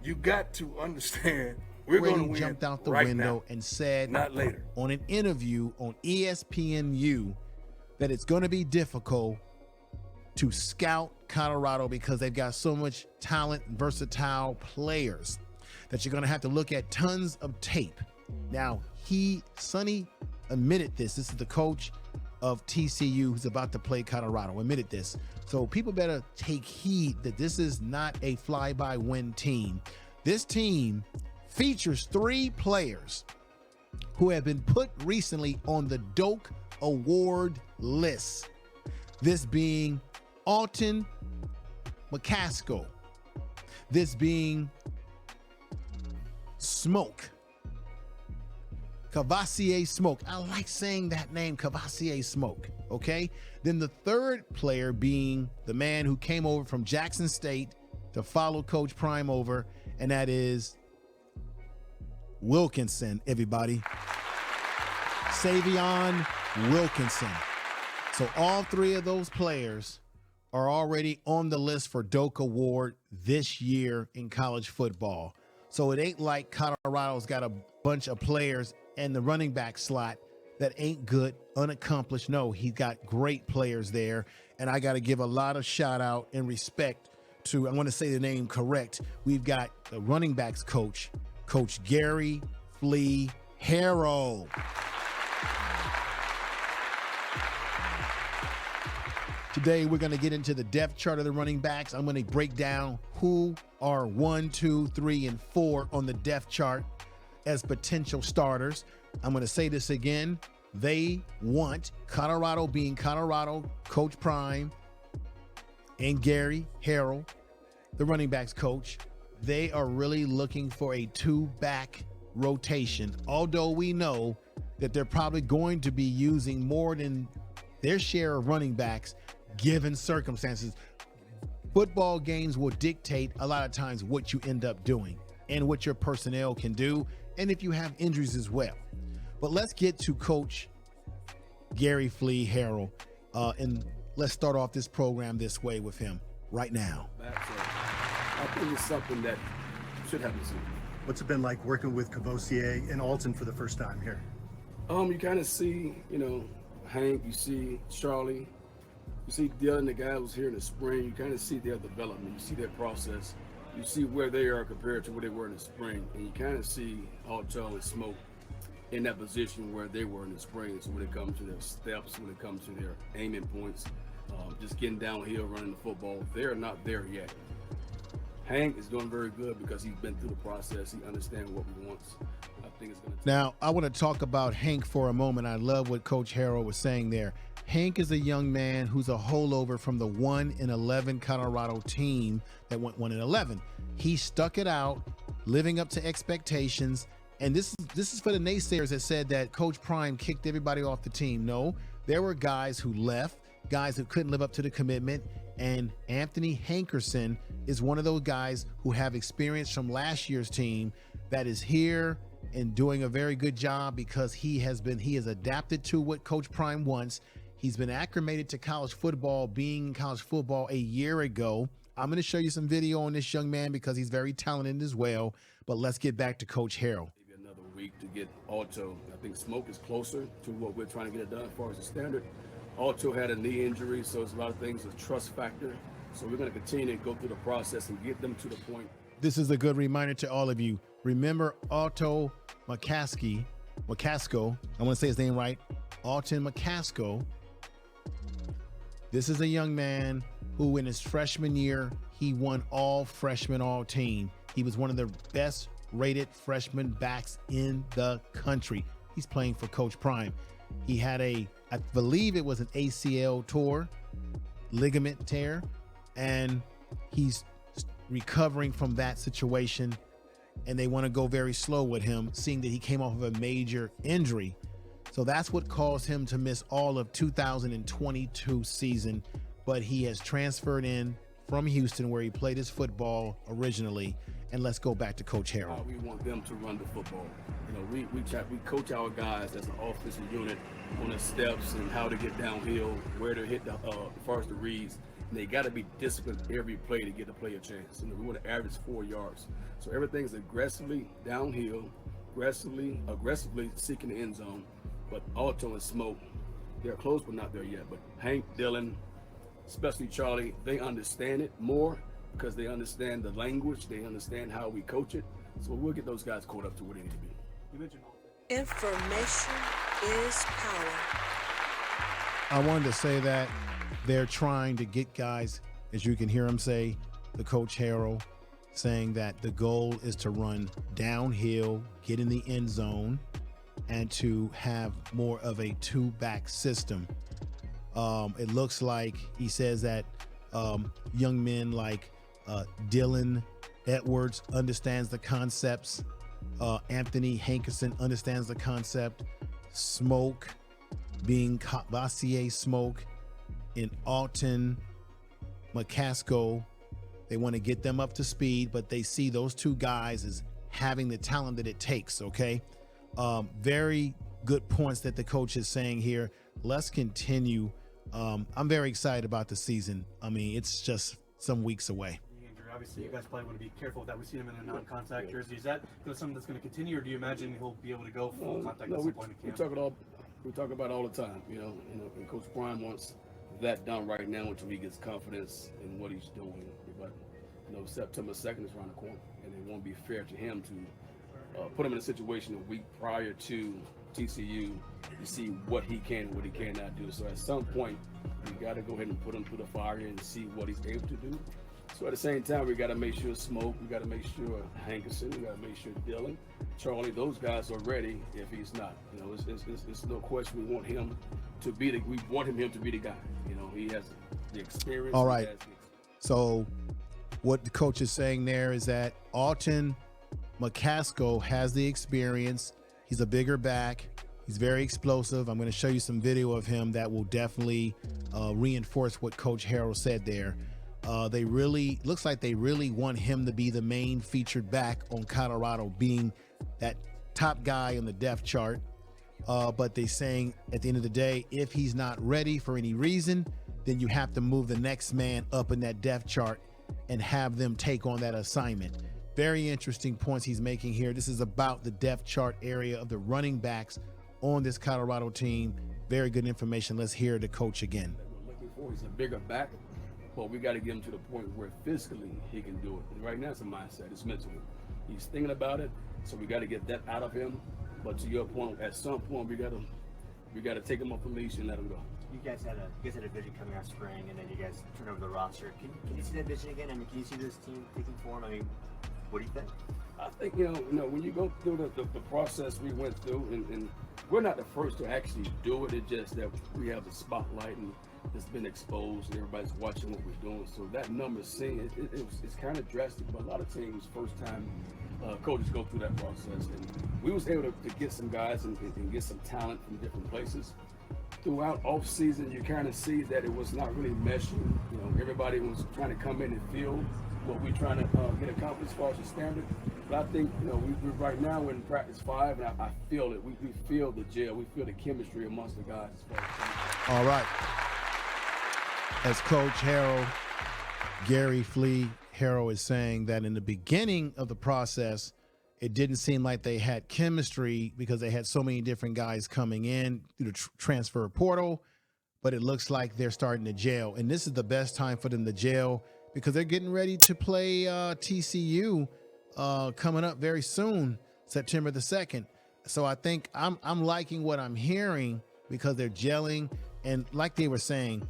You got to understand we're going to win jumped out the right window now, and said not later. On an interview on ESPNU that it's going to be difficult to scout Colorado because they've got so much talent, versatile players, that you're going to have to look at tons of tape. Now, Sonny admitted this. This is the coach of TCU who's about to play Colorado, admitted this. So people better take heed that this is not a fly-by-win team. This team features 3 players who have been put recently on the Doak Award list. This being Alton McCaskill. This being Smoke. Kavosiey Smoke. I like saying that name, Kavosiey Smoke, okay? Then the third player being the man who came over from Jackson State to follow Coach Prime over, and that is Wilkinson, everybody. Sy'veon Wilkinson. So all 3 of those players are already on the list for Doak Award this year in college football. So it ain't like Colorado's got a bunch of players in the running back slot that ain't good, unaccomplished. No, he's got great players there. And I got to give a lot of shout out and respect to, I want to say the name correct. We've got the running backs coach, Coach Gary Flea Harrell. Today, we're going to get into the depth chart of the running backs. I'm going to break down who are 1, 2, 3, and 4 on the depth chart as potential starters. I'm going to say this again. They want Colorado, being Colorado, Coach Prime and Gary Harrell, the running backs coach. They are really looking for a 2-back rotation, although we know that they're probably going to be using more than their share of running backs given circumstances. Football games will dictate a lot of times what you end up doing and what your personnel can do, and if you have injuries as well. But let's get to Coach Gary Flea Harrell, and let's start off this program this way with him right now. I think it's something that should happen soon. What's it been like working with Kavosiey and Alton for the first time here? You kind of see, Hank, you see Charlie, you see Deion and the guy who's here in the spring. You kind of see their development, you see their process, you see where they are compared to where they were in the spring, and you kind of see Alton and Smoke in that position where they were in the spring. So when it comes to their steps, when it comes to their aiming points, just getting downhill, running the football, they're not there yet. Hank is doing very good because he's been through the process. He understands what he wants. I think it's going to. Now, I want to talk about Hank for a moment. I love what Coach Harrell was saying there. Hank is a young man who's a holdover from the 1-11 Colorado team that went 1-11. He stuck it out, living up to expectations. And this is for the naysayers that said that Coach Prime kicked everybody off the team. No, there were guys who left, guys who couldn't live up to the commitment. And Anthony Hankerson is one of those guys who have experience from last year's team that is here and doing a very good job because he has adapted to what Coach Prime wants. He's been acclimated to college football, being in college football a year ago. I'm going to show you some video on this young man because he's very talented as well. But let's get back to Coach Harrell. Maybe another week to get Alto. I think Smoke is closer to what we're trying to get it done as far as the standard. Alto had a knee injury, so it's a lot of things, a trust factor. So we're going to continue to go through the process and get them to the point. This is a good reminder to all of you. Remember Alton McCaskill. I want to say his name right. Alton McCaskill. This is a young man who in his freshman year, he won all freshman, all team. He was one of the best rated freshman backs in the country. He's playing for Coach Prime. He had I believe it was an ACL torn ligament tear, and he's recovering from that situation. And they want to go very slow with him, seeing that he came off of a major injury. So that's what caused him to miss all of 2022 season. But he has transferred in from Houston, where he played his football originally. And let's go back to Coach Harrell. We want them to run the football. We coach our guys as an offensive unit on the steps and how to get downhill, where to hit as far as the reads. and they got to be disciplined every play to get the play a chance. You know, we want to average 4 yards. So everything's aggressively downhill, aggressively seeking the end zone. But Alton and Smoke, they're close but not there yet. But Hank, Dylan, especially Charlie, they understand it more because they understand the language, they understand how we coach it. So we'll get those guys caught up to where they need to be. You mentioned information is power. I wanted to say that they're trying to get guys, as you can hear him say, the Coach Harrell, saying that the goal is to run downhill, get in the end zone, and to have more of a two-back system. It looks like he says that young men like Dylan Edwards understands the concepts. Anthony Hankerson understands the concept. Smoke, being Kavosiey Smoke, and Alton McCaskill, they want to get them up to speed, but they see those two guys as having the talent that it takes, okay? Very good points that the coach is saying here. Let's continue. I'm very excited about the season. I mean, it's just some weeks away. Andrew, obviously, you guys probably want to be careful with that. We've seen him in a non-contact jersey. Is that something that's going to continue, or do you imagine he'll be able to go full contact at some point in camp? We talk about it all the time, you know, and Coach Prime wants that done right now until he gets confidence in what he's doing. But, you know, September 2nd is around the corner, and it won't be fair to him to put him in a situation a week prior to TCU to see what he can and what he cannot do. So at some point, we got to go ahead and put him through the fire and see what he's able to do. So at the same time, we got to make sure Smoke, we got to make sure Hankerson, we got to make sure Dylan, Charlie, those guys are ready if he's not. You know, it's no question we want him to be the guy. You know, he has the experience. All right. So what the coach is saying there is that Alton McCaskill has the experience. He's a bigger back. He's very explosive. I'm going to show you some video of him that will definitely reinforce what Coach Harrell said there. Looks like they really want him to be the main featured back on Colorado, being that top guy on the depth chart. But they're saying at the end of the day, if he's not ready for any reason, then you have to move the next man up in that depth chart and have them take on that assignment. Very interesting points he's making here. This is about the depth chart area of the running backs on this Colorado team. Very good information. Let's hear the coach again. We're looking for, he's a bigger back, but we got to get him to the point where physically he can do it. And right now it's a mindset, it's mental. He's thinking about it, so we got to get that out of him. But to your point, at some point we got to take him off the leash and let him go. You guys had a vision coming out spring, and then you guys turn over the roster. Can you see that vision again? I mean, can you see this team taking form? I mean, what do you think? I think, you know, when you go through the process we went through, and we're not the first to actually do it. It's just that we have the spotlight and it's been exposed and everybody's watching what we're doing. So that number seeing it's kind of drastic, but a lot of teams first time coaches go through that process. And we was able to get some guys and get some talent from different places. Throughout off season, you kind of see that it was not really meshing. You know, everybody was trying to come in and feel what we're trying to get accomplished as far as the standard. But I think, you know, we right now we're in practice 5, and I feel it. We feel the gel. We feel the chemistry amongst the guys as far as all right. As Coach Harrell, Gary Flea Harrell is saying that in the beginning of the process, it didn't seem like they had chemistry because they had so many different guys coming in through the transfer portal, but it looks like they're starting to gel. And this is the best time for them to gel because they're getting ready to play TCU coming up very soon, September the 2nd. So I think I'm liking what I'm hearing because they're gelling. And like they were saying,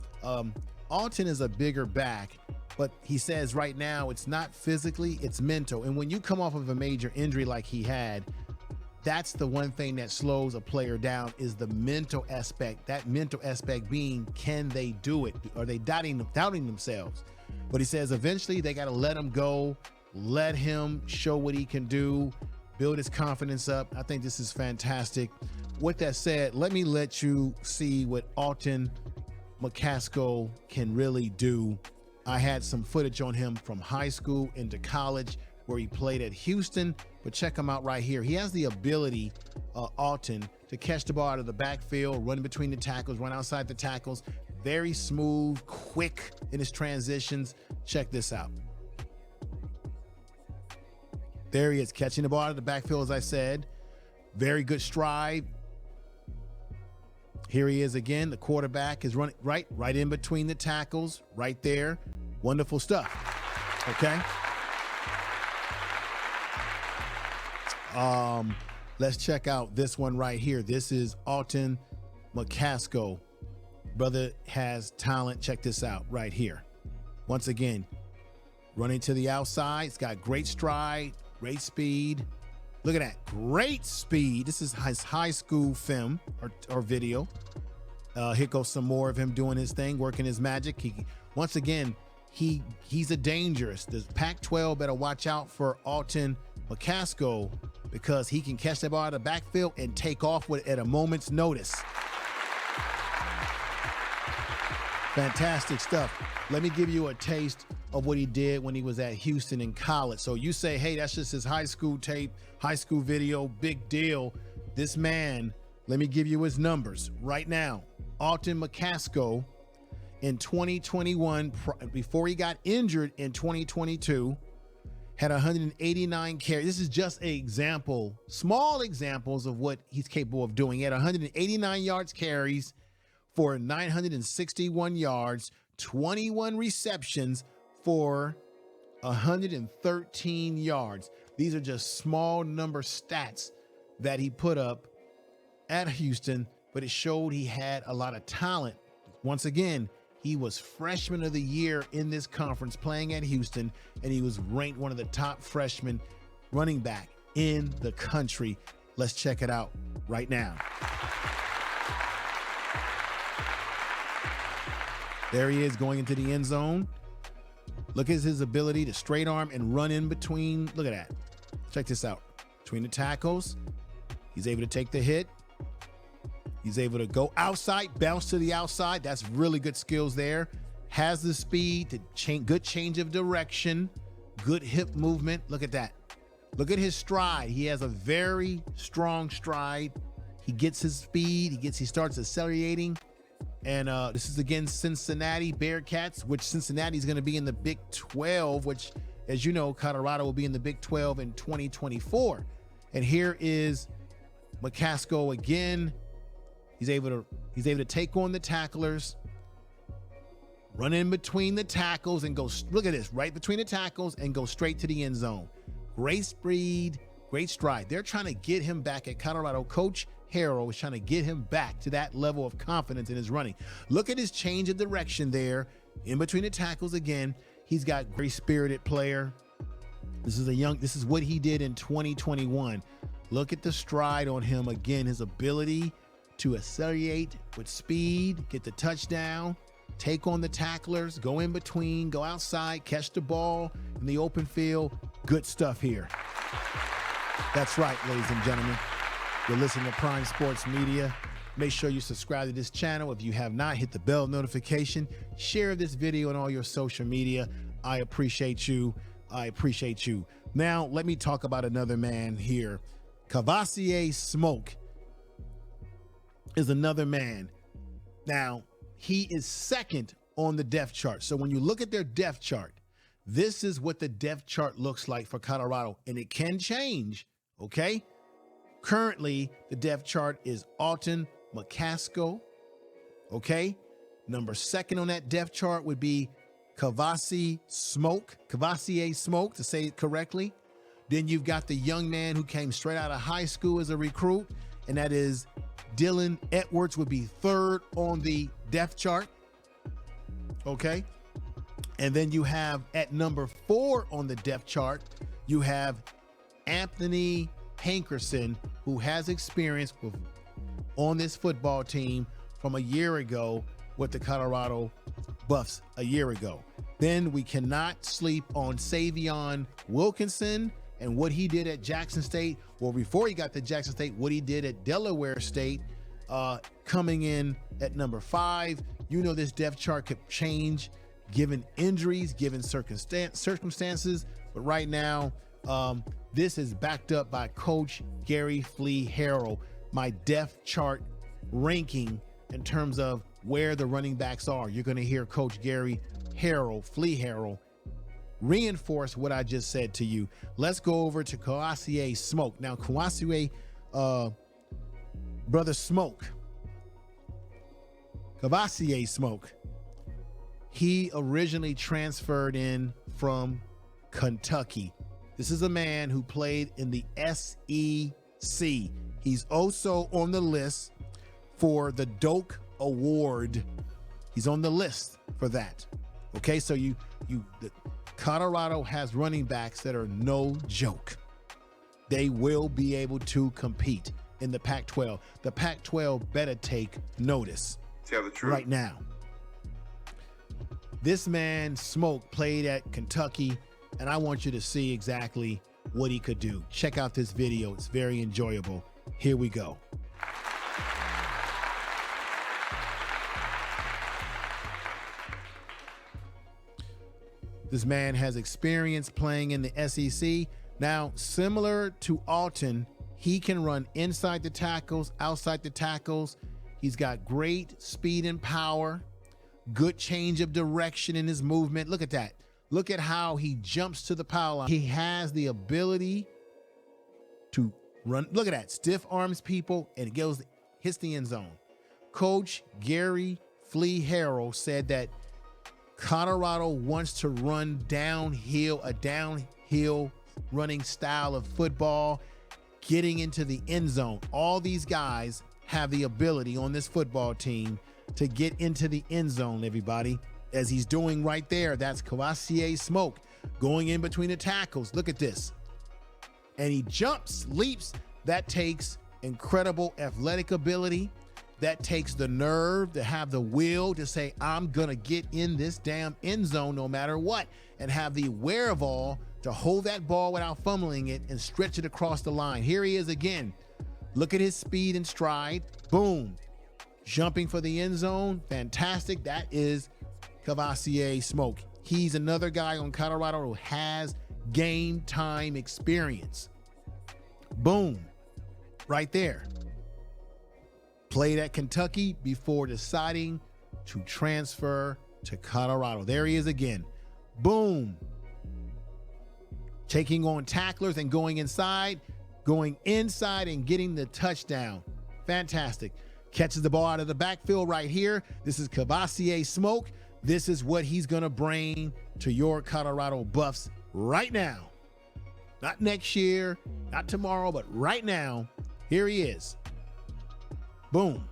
Alton is a bigger back, but he says right now it's not physically, it's mental. And when you come off of a major injury like he had, that's the one thing that slows a player down is the mental aspect. That mental aspect being, can they do it? Are they doubting themselves? But he says eventually they got to let him go, let him show what he can do, build his confidence up. I think this is fantastic. With that said, let me let you see what Alton McCaskill can really do. I had some footage on him from high school into college where he played at Houston, but check him out right here. He has the ability, Alton, to catch the ball out of the backfield, run between the tackles, run outside the tackles, very smooth, quick in his transitions. Check this out. There he is, catching the ball out of the backfield, as I said. Very good stride. Here he is again. The quarterback is running right in between the tackles, right there. Wonderful stuff. Okay. Let's check out this one right here. This is Alton McCaskill. Brother has talent. Check this out right here. Once again, running to the outside. It's got great stride, great speed. Look at that, great speed. This is his high school film or video. Here goes some more of him doing his thing, working his magic. Once again, he's a dangerous. The Pac-12 better watch out for Alton McCaskill because he can catch the ball out of the backfield and take off with at a moment's notice. Fantastic stuff. Let me give you a taste of what he did when he was at Houston in college. So you say, hey, that's just his high school tape, high school video, big deal. This man, let me give you his numbers right now. Alton McCaskill in 2021, before he got injured in 2022, had 189 carries. This is just an example, small examples of what he's capable of doing. He had 189 yards carries for 961 yards, 21 receptions for 113 yards. These are just small number stats that he put up at Houston, but it showed he had a lot of talent. Once again, he was freshman of the year in this conference playing at Houston, and he was ranked one of the top freshman running back in the country. Let's check it out right now. There he is going into the end zone. Look at his ability to straight arm and run in between. Look at that. Check this out. Between the tackles, he's able to take the hit. He's able to go outside, bounce to the outside. That's really good skills there. Has the speed to change, good change of direction, good hip movement. Look at that. Look at his stride. He has a very strong stride. He gets his speed. He starts accelerating. And this is against Cincinnati Bearcats, which Cincinnati is going to be in the Big 12, which, as you know, Colorado will be in the Big 12 in 2024. And here is McCaskill again. He's able to take on the tacklers, run in between the tackles and go, look at this, right between the tackles and go straight to the end zone. Great speed, great stride. They're trying to get him back at Colorado. Coach Harrell is trying to get him back to that level of confidence in his running. Look at his change of direction there in between the tackles again. He's got great spirited player. This is what he did in 2021. Look at the stride on him again, his ability to accelerate with speed, get the touchdown, take on the tacklers, go in between, go outside, catch the ball in the open field. Good stuff here. That's right, ladies and gentlemen. You're listening to Prime Sports Media. Make sure you subscribe to this channel. If you have not, hit the bell notification. Share this video on all your social media. I appreciate you. I appreciate you. Now, let me talk about another man here. Kavosiey Smoke is another man. Now, he is second on the depth chart. So when you look at their depth chart, this is what the depth chart looks like for Colorado, and it can change, okay? Currently, the depth chart is Alton McCaskill, okay? Number second on that depth chart would be Kavosiey Smoke, to say it correctly. Then you've got the young man who came straight out of high school as a recruit, and that is Dylan Edwards, would be third on the depth chart, okay? And then you have at number 4 on the depth chart, you have Anthony Hankerson, who has experience on this football team from a year ago with the Colorado Buffs a year ago. Then we cannot sleep on Sy'veon Wilkerson and what he did at Jackson State. Well, before he got to Jackson State, what he did at Delaware State, coming in at number 5. You know, this depth chart could change given injuries, given circumstances. But right now, this is backed up by Coach Gary Flea Harrell. My depth chart ranking in terms of where the running backs are. You're going to hear Coach Gary Flea Harrell, reinforce what I just said to you. Let's go over to Kavosiey Smoke. Now, Kavosiey, Brother Smoke, Kavosiey Smoke, he originally transferred in from Kentucky. This is a man who played in the SEC. He's also on the list for the Doak Award. He's on the list for that. Okay, so Colorado has running backs that are no joke. They will be able to compete in the Pac-12. The Pac-12 better take notice. Tell the truth. Right now. This man, Smoke, played at Kentucky, and I want you to see exactly what he could do. Check out this video. It's very enjoyable. Here we go. This man has experience playing in the SEC. Now, similar to Alton, he can run inside the tackles, outside the tackles. He's got great speed and power, good change of direction in his movement. Look at that. Look at how he jumps to the power line. He has the ability to run. Look at that. Stiff arms people and hits the end zone. Coach Gary Flea Harrell said that Colorado wants to run a downhill running style of football, getting into the end zone. All these guys have the ability on this football team to get into the end zone, everybody, as he's doing right there. That's Kavosiey Smoke going in between the tackles. Look at this. And he jumps, leaps. That takes incredible athletic ability. That takes the nerve to have the will to say, I'm going to get in this damn end zone no matter what, and have the wherewithal to hold that ball without fumbling it and stretch it across the line. Here he is again. Look at his speed and stride. Boom. Jumping for the end zone. Fantastic. That is Kavosiey Smoke. He's another guy on Colorado who has game time experience. Boom. Right there. Played at Kentucky before deciding to transfer to Colorado. There he is again. Boom. Taking on tacklers and going inside and getting the touchdown. Fantastic. Catches the ball out of the backfield right here. This is Kavosiey Smoke. This is what he's going to bring to your Colorado Buffs right now. Not next year, not tomorrow, but right now. Here he is. Boom.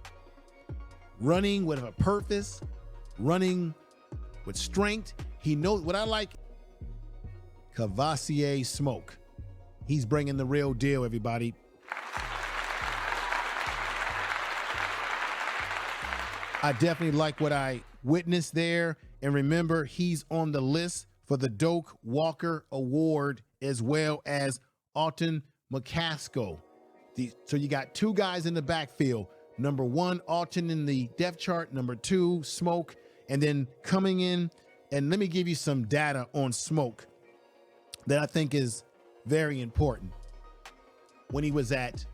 Running with a purpose, running with strength. He knows what I like. Kavosiey Smoke. He's bringing the real deal, everybody. I definitely like what I witnessed there. And remember, he's on the list for the Doak Walker Award as well as Alton McCaskill. So you got two guys in the backfield. Number one, Alton in the depth chart. Number two, Smoke. And then coming in, and let me give you some data on Smoke that I think is very important. When he was at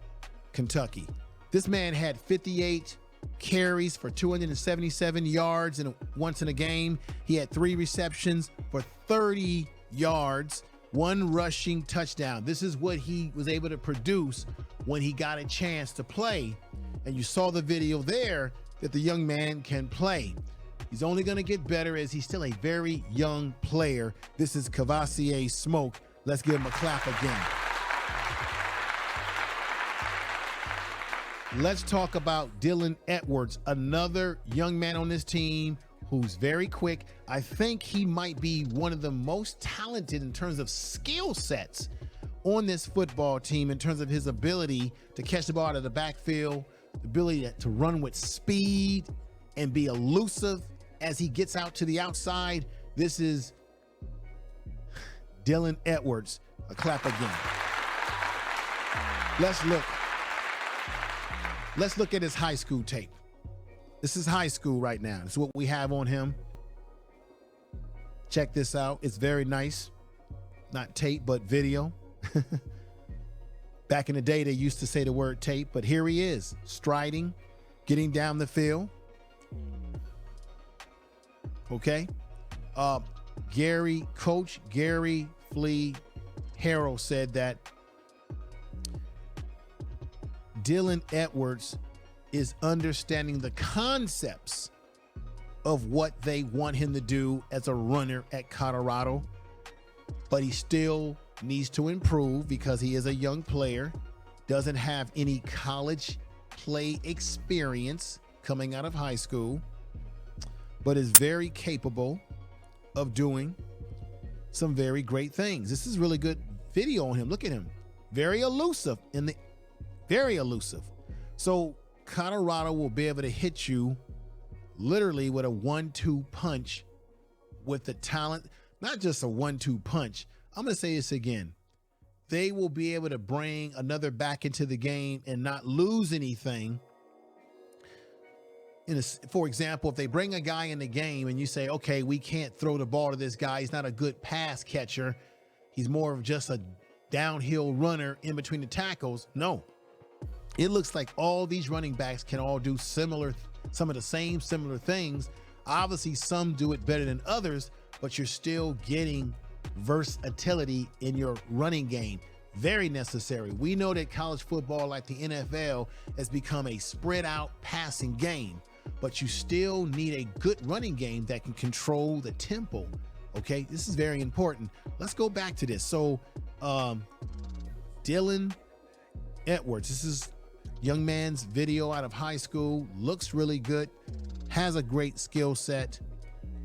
Kentucky, this man had 58 carries for 277 yards once in a game. He had 3 receptions for 30 yards, 1 rushing touchdown. This is what he was able to produce when he got a chance to play. And you saw the video there that the young man can play. He's only going to get better as he's still a very young player. This is Kavosiey Smoke. Let's give him a clap again. Let's talk about Dylan Edwards, another young man on this team who's very quick. I think he might be one of the most talented in terms of skill sets on this football team, in terms of his ability to catch the ball out of the backfield, the ability to run with speed and be elusive as he gets out to the outside. This is Dylan Edwards. A clap again. Let's look at his high school tape. This is high school right now. This is what we have on him. Check this out. It's very nice. Not tape, but video. Back in the day, they used to say the word tape, but here he is, striding, getting down the field. Okay. Coach Gary Flea Harrell said that Dylan Edwards is understanding the concepts of what they want him to do as a runner at Colorado, but he still needs to improve because he is a young player, doesn't have any college play experience coming out of high school, but is very capable of doing some very great things. This is really good video on him. Look at him. Very elusive very elusive. So Colorado will be able to hit you literally with a 1-2 punch with the talent, not just a 1-2 punch. I'm going to say this again. They will be able to bring another back into the game and not lose anything. For example, if they bring a guy in the game and you say, okay, we can't throw the ball to this guy, he's not a good pass catcher, he's more of just a downhill runner in between the tackles. No, it looks like all these running backs can all do some of the same similar things. Obviously, some do it better than others, but you're still getting versatility in your running game. Very necessary. We know that college football, like the NFL, has become a spread out passing game, but you still need a good running game that can control the tempo. Okay, this is very important. Let's go back to this. So Dylan Edwards, this is young man's video out of high school, looks really good, has a great skill set.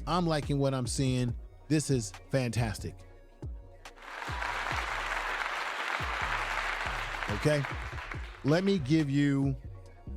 I'm liking what I'm seeing. This is fantastic. Okay, let me give you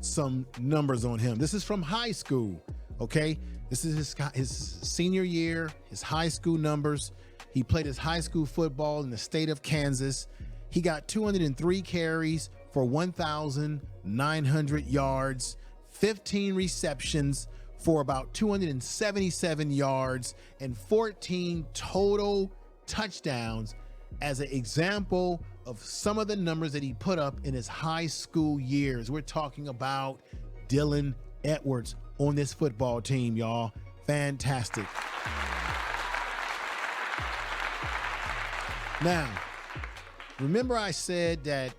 some numbers on him. This is from high school. Okay, this is his senior year, his high school numbers. He played his high school football in the state of Kansas. He got 203 carries for 1,900 yards, 15 receptions for about 277 yards, and 14 total touchdowns as an example of some of the numbers that he put up in his high school years. We're talking about Dylan Edwards on this football team, y'all. Fantastic. Now, remember I said that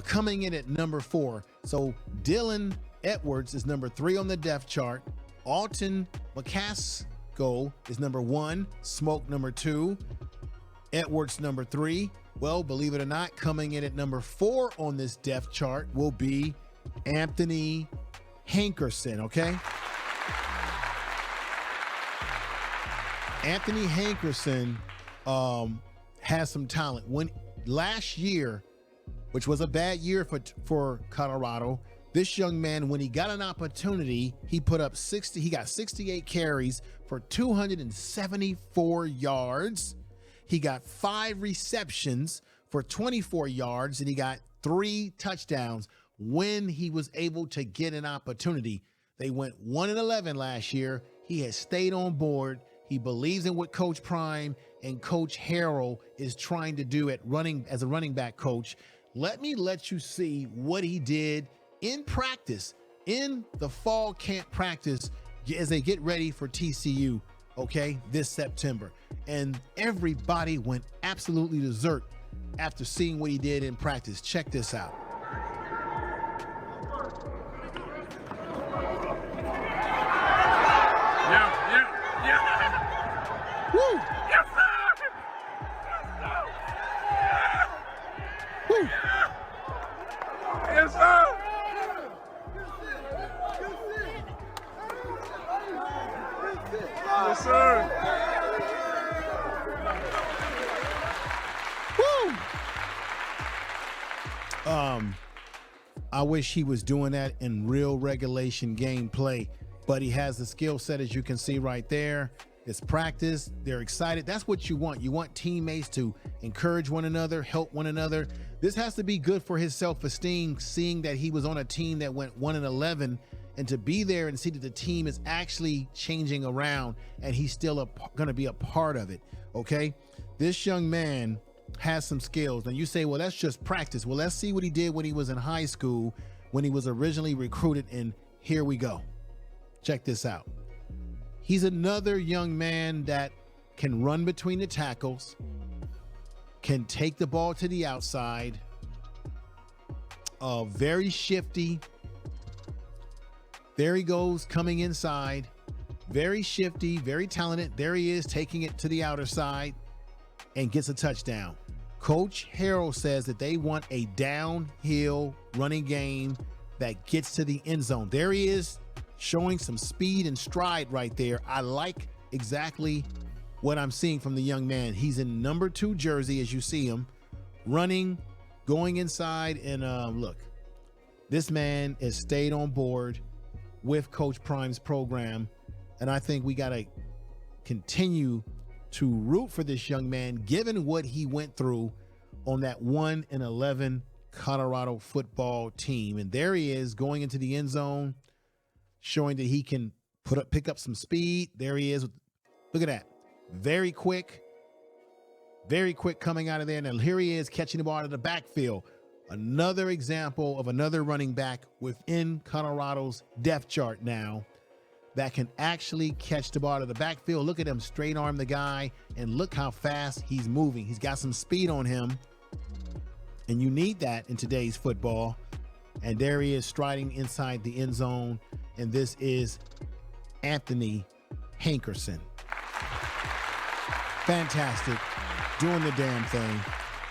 coming in at number 4. So Dylan Edwards is number 3 on the depth chart. Alton McCaskill is number 1. Smoke number 2. Edwards number 3. Well, believe it or not, coming in at number 4 on this depth chart will be Anthony Hankerson, okay? Anthony Hankerson has some talent. When last year, which was a bad year for Colorado, this young man, when he got an opportunity, he got 68 carries for 274 yards. He got 5 receptions for 24 yards, and he got 3 touchdowns when he was able to get an opportunity. They went 1-11 last year. He has stayed on board. He believes in what Coach Prime and Coach Harrell is trying to do as a running back coach. Let you see what he did in practice, in the fall camp practice, as they get ready for TCU, okay, this September. And everybody went absolutely berserk after seeing what he did in practice. Check this out. Yeah. Woo! Yes, sir! Woo! Yes, sir! Yes, sir! Woo! I wish he was doing that in real regulation gameplay, but he has the skill set, as you can see right there. It's practice. They're excited. That's what you want. You want teammates to encourage one another, help one another. This has to be good for his self-esteem, seeing that he was on a team that went 1-11, and to be there and see that the team is actually changing around and he's still going to be a part of it. Okay. This young man has some skills. Now you say, well, that's just practice. Well, let's see what he did when he was in high school, when he was originally recruited, and here we go. Check this out. He's another young man that can run between the tackles, can take the ball to the outside, very shifty. There he goes, coming inside. Very shifty, very talented. There he is, taking it to the outer side and gets a touchdown. Coach Harrell says that they want a downhill running game that gets to the end zone. There he is, showing some speed and stride right there. I like exactly what I'm seeing from the young man. He's in number 2 jersey, as you see him, running, going inside, and look, this man has stayed on board with Coach Prime's program, and I think we got to continue to root for this young man, given what he went through on that 1-11 Colorado football team. And there he is, going into the end zone, showing that he can pick up some speed. There he is. Look at that. Very quick coming out of there. And here he is, catching the ball out of the backfield. Another example of another running back within Colorado's depth chart now that can actually catch the ball out of the backfield. Look at him, straight arm the guy, and look how fast he's moving. He's got some speed on him, and you need that in today's football. And there he is, striding inside the end zone, and this is Anthony Hankerson. Fantastic, doing the damn thing.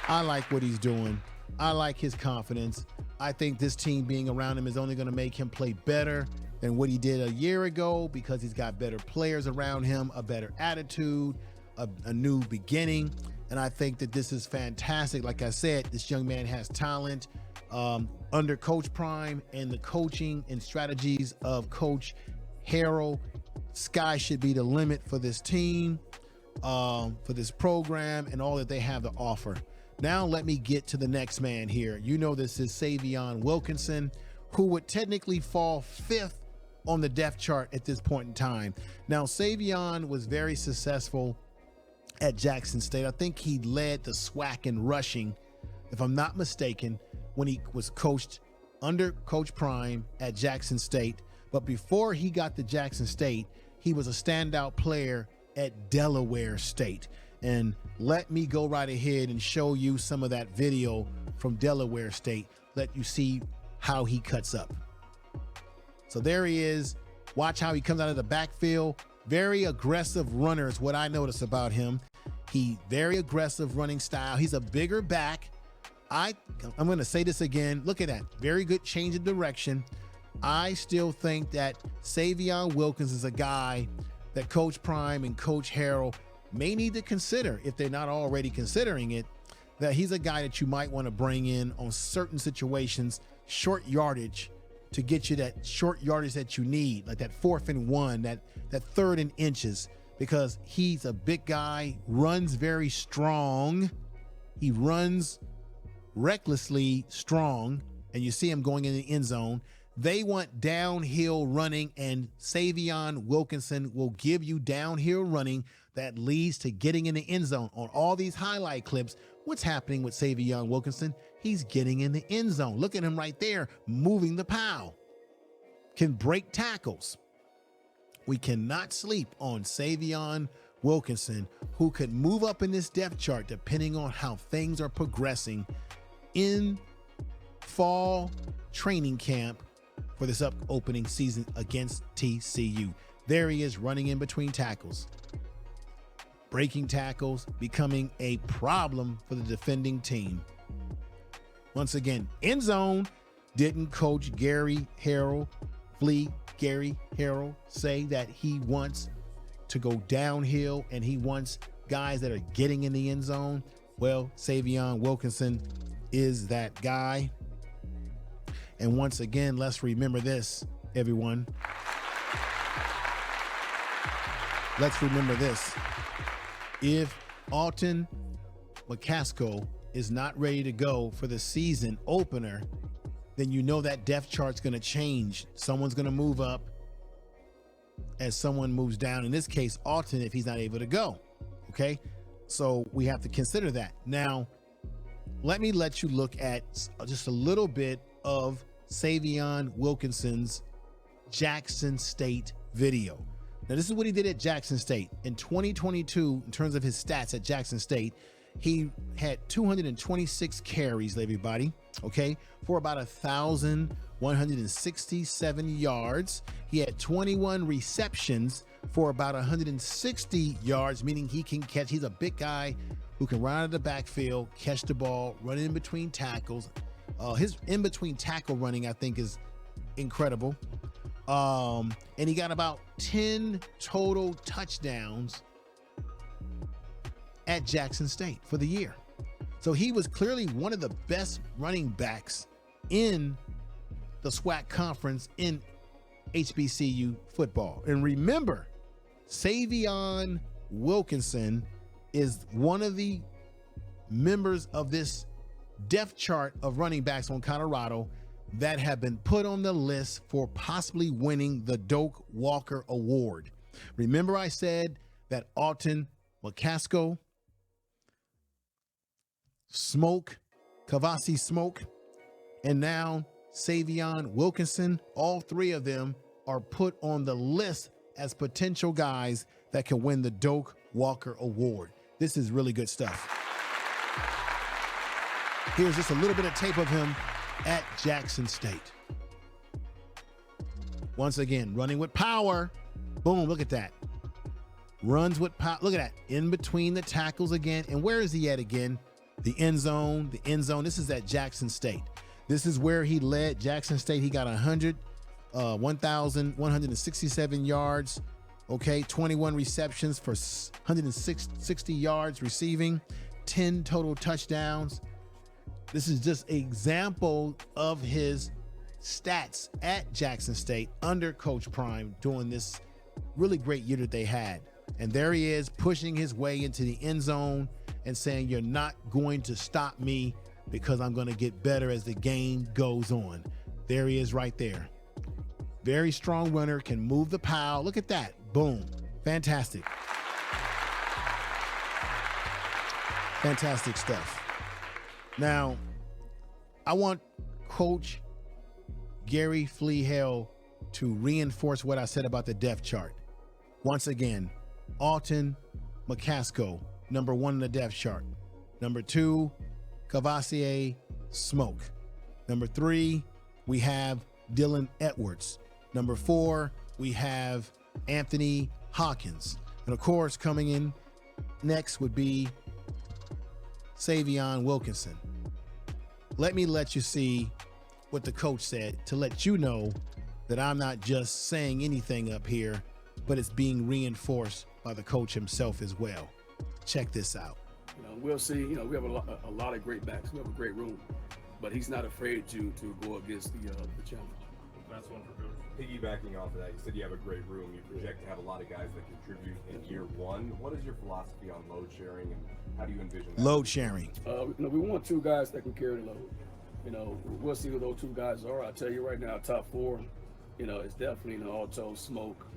I like what he's doing. I like his confidence. I think this team being around him is only going to make him play better than what he did a year ago, because he's got better players around him, a better attitude, a new beginning. And I think that this is fantastic. Like I said, this young man has talent. Under Coach Prime and the coaching and strategies of Coach Harrell, sky should be the limit for this team, for this program, and all that they have to offer. Now let me get to the next man here. You know, this is Sy'veon Wilkerson, who would technically fall 5th on the depth chart at this point in time. Now, Sy'veon was very successful at Jackson State. I think he led the SWAC in rushing, if I'm not mistaken, when he was coached under Coach Prime at Jackson State. But before he got to Jackson State, he was a standout player at Delaware State. And let me go right ahead and show you some of that video from Delaware State. Let you see how he cuts up. So there he is. Watch how he comes out of the backfield. Very aggressive runner is what I notice about him. He very aggressive running style. He's a bigger back. I'm going to say this again. Look at that. Very good change of direction. I still think that Sy'veon Wilkins is a guy that Coach Prime and Coach Harrell may need to consider, if they're not already considering it, that he's a guy that you might want to bring in on certain situations, short yardage, to get you that short yardage that you need, like that 4th and 1, that 3rd and inches, because he's a big guy, runs very strong. He runs recklessly strong, and you see him going in the end zone. They want downhill running, and Sy'veon Wilkinson will give you downhill running that leads to getting in the end zone. On all these highlight clips, what's happening with Sy'veon Wilkinson? He's getting in the end zone. Look at him right there, moving the pow. Can break tackles. We cannot sleep on Sy'veon Wilkinson, who could move up in this depth chart depending on how things are progressing in fall training camp for this opening season against TCU. There he is, running in between tackles, breaking tackles, becoming a problem for the defending team. Once again, end zone. Didn't Coach Gary Harrell say that he wants to go downhill and he wants guys that are getting in the end zone? Well, Sy'veon Wilkinson is that guy. And once again, let's remember this, everyone. Let's remember this. If Alton McCaskill is not ready to go for the season opener, then you know that depth chart's going to change. Someone's going to move up as someone moves down. In this case, Alton, if he's not able to go. Okay, so we have to consider that. Now, let me let you look at just a little bit of Sy'veon Wilkinson's Jackson State video. Now, this is what he did at Jackson State. In 2022, in terms of his stats at Jackson State, he had 226 carries, everybody, okay, for about 1,167 yards. He had 21 receptions for about 160 yards, meaning he can catch. He's a big guy who can run out of the backfield, catch the ball, run in between tackles. His in-between tackle running, I think, is incredible. And he got about 10 total touchdowns at Jackson State for the year. So he was clearly one of the best running backs in the SWAC conference in HBCU football. And remember, Sy'veon Wilkerson is one of the members of this depth chart of running backs on Colorado that have been put on the list for possibly winning the Doak Walker Award. Remember, I said that Alton McCaskill, Smoke, Kavosiey Smoke, and now Sy'veon Wilkerson, all three of them are put on the list as potential guys that can win the Doak Walker Award. This is really good stuff. Here's just a little bit of tape of him at Jackson State. Once again, running with power. Boom, look at that. Runs with power. Look at that. In between the tackles again. And where is he at again? The end zone. The end zone. This is at Jackson State. This is where he led Jackson State. He got 1,167 yards. Okay, 21 receptions for 160 yards receiving, 10 total touchdowns. This is just an example of his stats at Jackson State under Coach Prime during this really great year that they had. And there he is pushing his way into the end zone and saying, you're not going to stop me because I'm going to get better as the game goes on. There he is right there. Very strong runner, can move the pile. Look at that. Boom. Fantastic. Fantastic stuff. Now, I want Coach Gary Fleehale to reinforce what I said about the depth chart. Once again, Alton McCaskill, number 1 in the depth chart. Number 2, Kavosiey Smoke. Number 3, we have Dylan Edwards. Number 4, we have Anthony Hawkins. And of course, coming in next would be Sy'veon Wilkinson. Let me let you see what the coach said to let you know that I'm not just saying anything up here, but it's being reinforced by the coach himself as well. Check this out. We'll see. We have a lot of great backs. We have a great room, but he's not afraid to go against the challenge. That's one for Coach. Piggybacking off of that, you said you have a great room. You project to have a lot of guys that contribute in year one. What is your philosophy on load sharing, and how do you envision that? Load sharing. We want 2 guys that can carry the load. We'll see who those 2 guys are. I'll tell you right now, top 4, it's definitely Alton Smoke,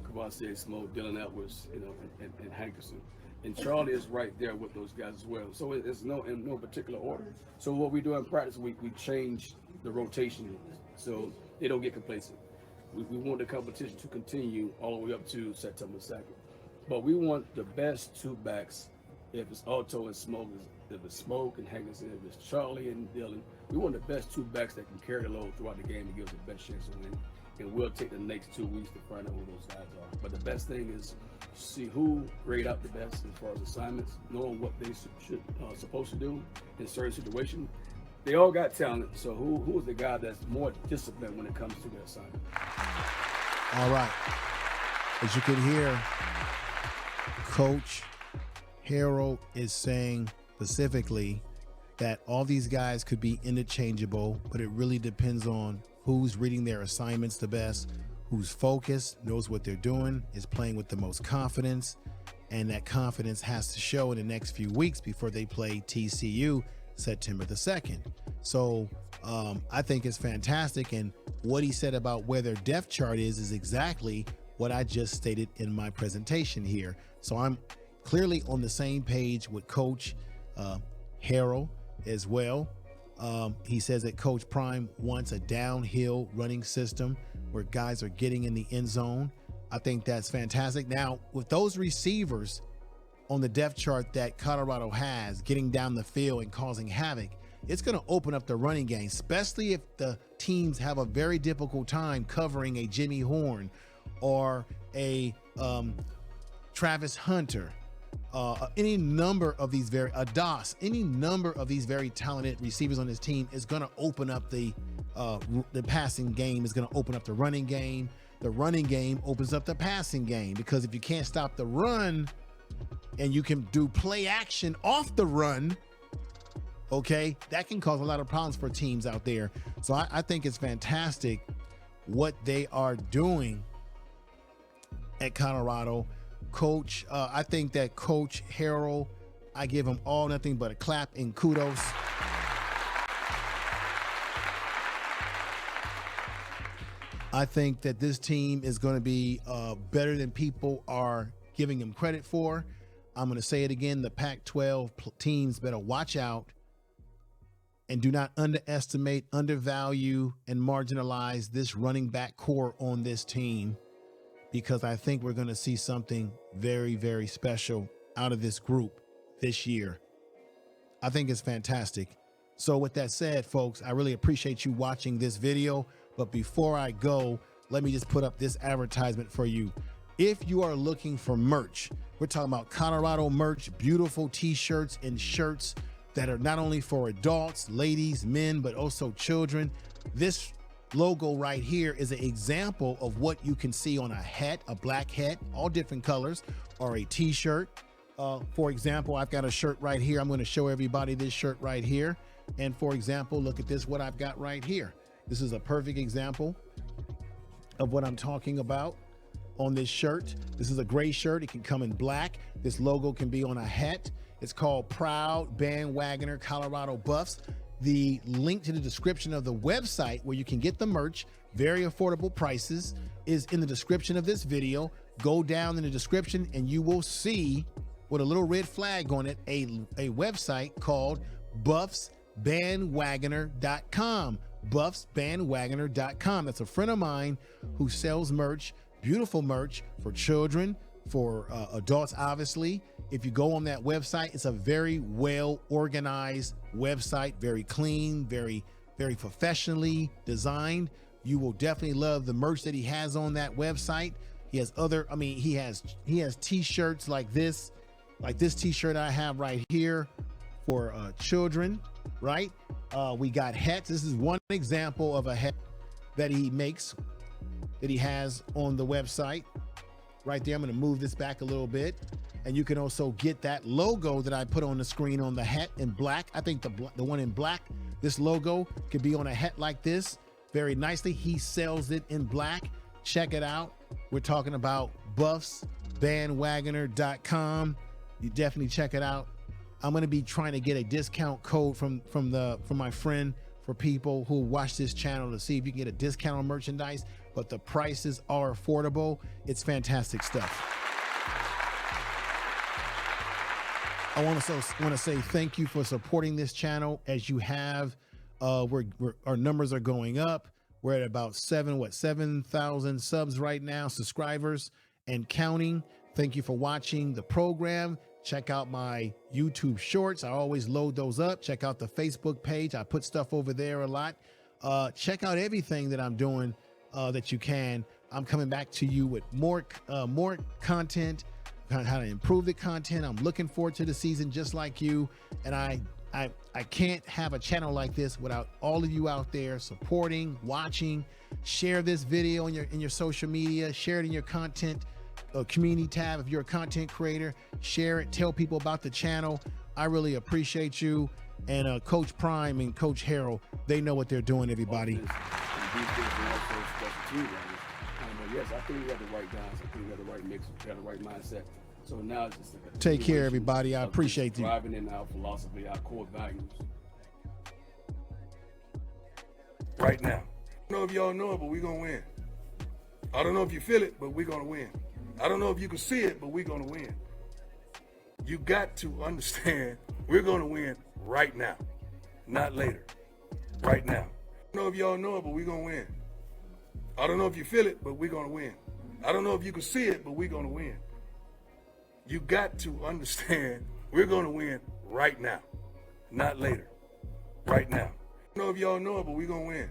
Kavosiey Smoke, Dylan Edwards, and Hankerson. And Charlie is right there with those guys as well. So it's in no particular order. So what we do in practice, we change the rotation so they don't get complacent. We want the competition to continue all the way up to September 2nd. But we want the best 2 backs. If it's Alton and Smoke, if it's Smoke and Hankerson, if it's Charlie and Dylan, we want the best 2 backs that can carry the load throughout the game and give us the best chance to win. And we'll take the next 2 weeks to find out who those guys are. But the best thing is see who grade out the best as far as assignments, knowing what they supposed to do in certain situations. They all got talent, so who is the guy that's more disciplined when it comes to their assignment? All right. As you can hear, Coach Harrell is saying specifically that all these guys could be interchangeable, but it really depends on who's reading their assignments the best, who's focused, knows what they're doing, is playing with the most confidence, and that confidence has to show in the next few weeks before they play TCU September the 2nd. So I think it's fantastic, and what he said about where their depth chart is exactly what I just stated in my presentation here. So I'm clearly on the same page with Coach Harrell as well. He says that Coach Prime wants a downhill running system where guys are getting in the end zone. I think that's fantastic. Now, with those receivers on the depth chart that Colorado has getting down the field and causing havoc, it's going to open up the running game, especially if the teams have a very difficult time covering a Jimmy Horn or a Travis Hunter, any number of these any number of these very talented receivers on this team is going to open up the passing game, is going to open up the running game. The running game opens up the passing game, because if you can't stop the run and you can do play action off the run, okay, that can cause a lot of problems for teams out there. So I think it's fantastic what they are doing at Colorado. Coach, I think that Coach Harrell, I give him all nothing but a clap and kudos. I think that this team is going to be better than people are giving them credit for. I'm going to say it again. The Pac-12 teams better watch out and do not underestimate, undervalue, and marginalize this running back core on this team, because I think we're going to see something very, very special out of this group this year. I think it's fantastic. So with that said, folks, I really appreciate you watching this video. But before I go, let me just put up this advertisement for you. If you are looking for merch, we're talking about Colorado merch, beautiful t-shirts and shirts that are not only for adults, ladies, men, but also children. This logo right here is an example of what you can see on a hat, a black hat, all different colors, or a t-shirt. For example, I've got a shirt right here. I'm going to show everybody this shirt right here. And for example, look at this, what I've got right here. This is a perfect example of what I'm talking about on this shirt. This is a gray shirt. It can come in black. This logo can be on a hat. It's called Proud Bandwagoner Colorado Buffs. The link to the description of the website where you can get the merch, very affordable prices, is in the description of this video. Go down in the description and you will see, with a little red flag on it, a website called buffsbandwagoner.com. buffsbandwagoner.com. That's a friend of mine who sells merch, beautiful merch for children, for adults, obviously. If you go on that website, it's a very well organized website, very clean, very, very professionally designed. You will definitely love the merch that he has on that website. He has other, he has t-shirts like this t-shirt I have right here for children, right? We got hats. This is one example of a hat that he makes, that he has on the website right there. I'm going to move this back a little bit, and you can also get that logo that I put on the screen on the hat in black. I think the one in black, this logo could be on a hat like this very nicely. He sells it in black. Check it out. We're talking about buffsbandwagoner.com. You definitely check it out. I'm going to be trying to get a discount code from my friend, for people who watch this channel, to see if you can get a discount on merchandise, but the prices are affordable. It's fantastic stuff. I want to say thank you for supporting this channel as you have. Our numbers are going up. We're at about 7,000 subs right now, subscribers and counting. Thank you for watching the program. Check out my YouTube shorts. I always load those up. Check out the Facebook page. I put stuff over there a lot. Check out everything that I'm doing that you can. I'm coming back to you with more content, how to improve the content. I'm looking forward to the season just like you. And I can't have a channel like this without all of you out there supporting, watching. Share this video in your social media. Share it in your content community tab. If you're a content creator, share it, tell people about the channel. I really appreciate you. And Coach Prime and Coach Harrell, they know what they're doing, everybody. Yes, I think we got the right guys. I think we got the right mix. We got the right mindset. So now it's just like a take care, everybody. I appreciate you. Driving in our philosophy, our core values. Right now. I don't know if y'all know it, but we're going to win. I don't know if you feel it, but we're going to win. I don't know if you can see it, but we're going to win. You got to understand we're going to win right now, not later. right now. I don't know if y'all know it, but we're gonna win. I don't know if you feel it, but we're gonna win. I don't know if you can see it, but we're gonna win. You got to understand we're gonna win right now, not later. Right now. I don't know if y'all know it, but we're gonna win.